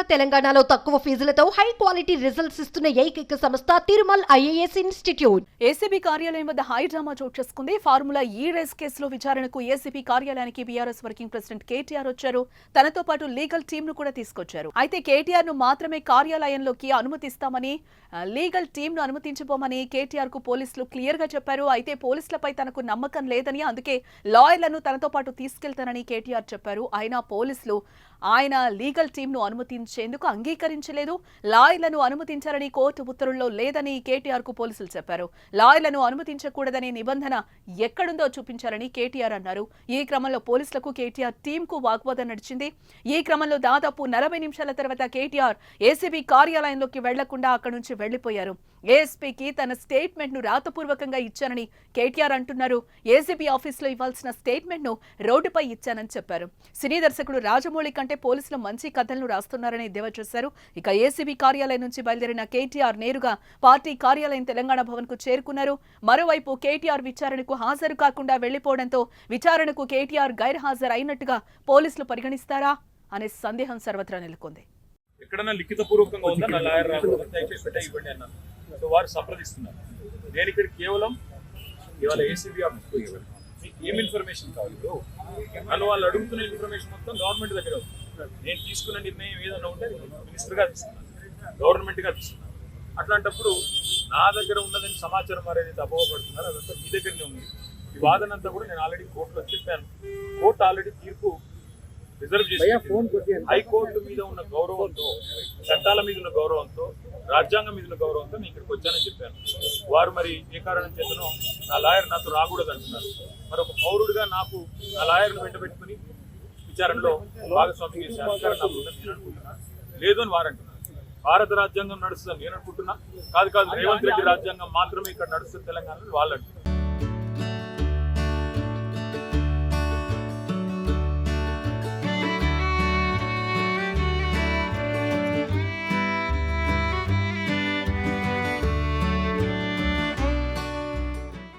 తెలంగాణలో తక్కువ ఫీజులతో high quality results ఇస్తున్న ఏకైక సంస్థ తిరుమల్ ఐఏఎస్ ఇన్స్టిట్యూట్. ఏసీబీ కార్యాలయం వద్ద హై డ్రామా చోటు చేసుకుంది. ఫార్ములా ఈ రేస్ కేసులో విచారణకు ఏసీబీ కార్యాలయానికి బీఆర్ఎస్ వర్కింగ్ ప్రెసిడెంట్ కేటీఆర్ వచ్చారు. తనతో పాటు లీగల్ టీమ్ ను కూడా తీసుకొచ్చారు. అయితే కేటీఆర్ ను మాత్రమే కార్యాలయంలోకి అనుమతిస్తామని, లీగల్ టీమ్ ను అనుమతించబోమని కేటీఆర్ కు పోలీసులు క్లియర్ గా చెప్పారు. అయితే పోలీసులపై తనకు నమ్మకం లేదని, అందుకే లాయర్లను తనతో పాటు తీసుకెళ్తానని కేటీఆర్ చెప్పారు. అయినా పోలీసులు ఆయన లీగల్ టీమ్ ను అనుమతించేందుకు అంగీకరించలేదు. లాయర్లను అనుమతించాలని కోర్టు ఉత్తర్వుల్లో లేదని కేటీఆర్ కు పోలీసులు చెప్పారు. లాయర్లను అనుమతించకూడదనే నిబంధన ఎక్కడుందో చూపించారని కేటీఆర్ అన్నారు. ఈ క్రమంలో పోలీసులకు కేటీఆర్ టీమ్ కు వాగ్వాదం నడిచింది. ఈ క్రమంలో దాదాపు 40 నిమిషాల తర్వాత కేటీఆర్ ఏసీబీ కార్యాలయంలోకి వెళ్లకుండా అక్కడి నుంచి వెళ్లిపోయారు. ఏఎస్పీకి తన స్టేట్మెంట్ ను రాతపూర్వకంగా ఇచ్చానని కేటీఆర్ అంటున్నారు. ఏసీబీ ఆఫీసులో ఇవ్వాల్సిన స్టేట్మెంట్ ను రోడ్డుపై ఇచ్చానని చెప్పారు. సినీ దర్శకుడు రాజమౌళి కంటే పోలీసులు మంచి కథలను రాస్తున్నారని ఎద్దేవా చేశారు. ఇక ఏసీబీ కార్యాలయం నుంచి బయలుదేరిన కేటీఆర్ నేరుగా పార్టీ కార్యాలయం తెలంగాణ భవన్ కు చేరుకున్నారు. మరోవైపు కేటీఆర్ విచారణకు హాజరు కాకుండా వెళ్లిపోవడంతో విచారణకు కేటీఆర్ గైర్హాజరు అయినట్టుగా పోలీసులు పరిగణిస్తారా అనే సందేహం సర్వత్రా నెలకొంది. ఎక్కడన్నా లిఖితపూర్వకంగా ఉందా నా లాయర్ దయచేసి పెట్టే ఇవ్వండి అన్నారు. సో వారు సంప్రదిస్తున్నారు. నేను ఇక్కడ కేవలం ఇవాళ ఏసీబీ ఆఫీస్కి ఇవ్వండి, మీకు ఏం ఇన్ఫర్మేషన్ కావాలి? నన్ను వాళ్ళు అడుగుతున్న ఇన్ఫర్మేషన్ మొత్తం గవర్నమెంట్ దగ్గర ఉంది. నేను తీసుకున్న నిర్ణయం ఏదైనా ఉంటే మినిస్టర్గా తీసుకున్నాను, గవర్నమెంట్గా తీసుకున్నాను. అట్లాంటప్పుడు నా దగ్గర ఉన్నదని సమాచారం వారు ఏదైతే అపోహపడుతున్నారు అదంతా మీ దగ్గరనే ఉంది. ఈ వాదన అంతా కూడా నేను ఆల్రెడీ కోర్టులో చెప్పాను. కోర్టు ఆల్రెడీ తీర్పు రిజర్వ్ చేసి హైకోర్టు మీద ఉన్న గౌరవంతో, చట్టాల మీద ఉన్న గౌరవంతో, రాజ్యాంగం మీద ఉన్న గౌరవంతో నేను ఇక్కడికి వచ్చానని చెప్పాను. వారు మరి ఏ కారణం చేతనో నా లాయర్ నాతో రాకూడదు అంటున్నారు. మరి ఒక పౌరుడిగా నాకు నా లాయర్ను వెంటబెట్టుకుని విచారణలో భాగస్వామి చేసే అధికారం నాకు ఉందని నేను అనుకుంటున్నాను. లేదు అని వారు అంటున్నారు. భారత రాజ్యాంగం నడుస్తుందని నేను అనుకుంటున్నా. కాదు రేవంత్ రెడ్డి రాజ్యాంగం మాత్రమే ఇక్కడ నడుస్తుంది తెలంగాణలో వాళ్ళు అంటున్నారు.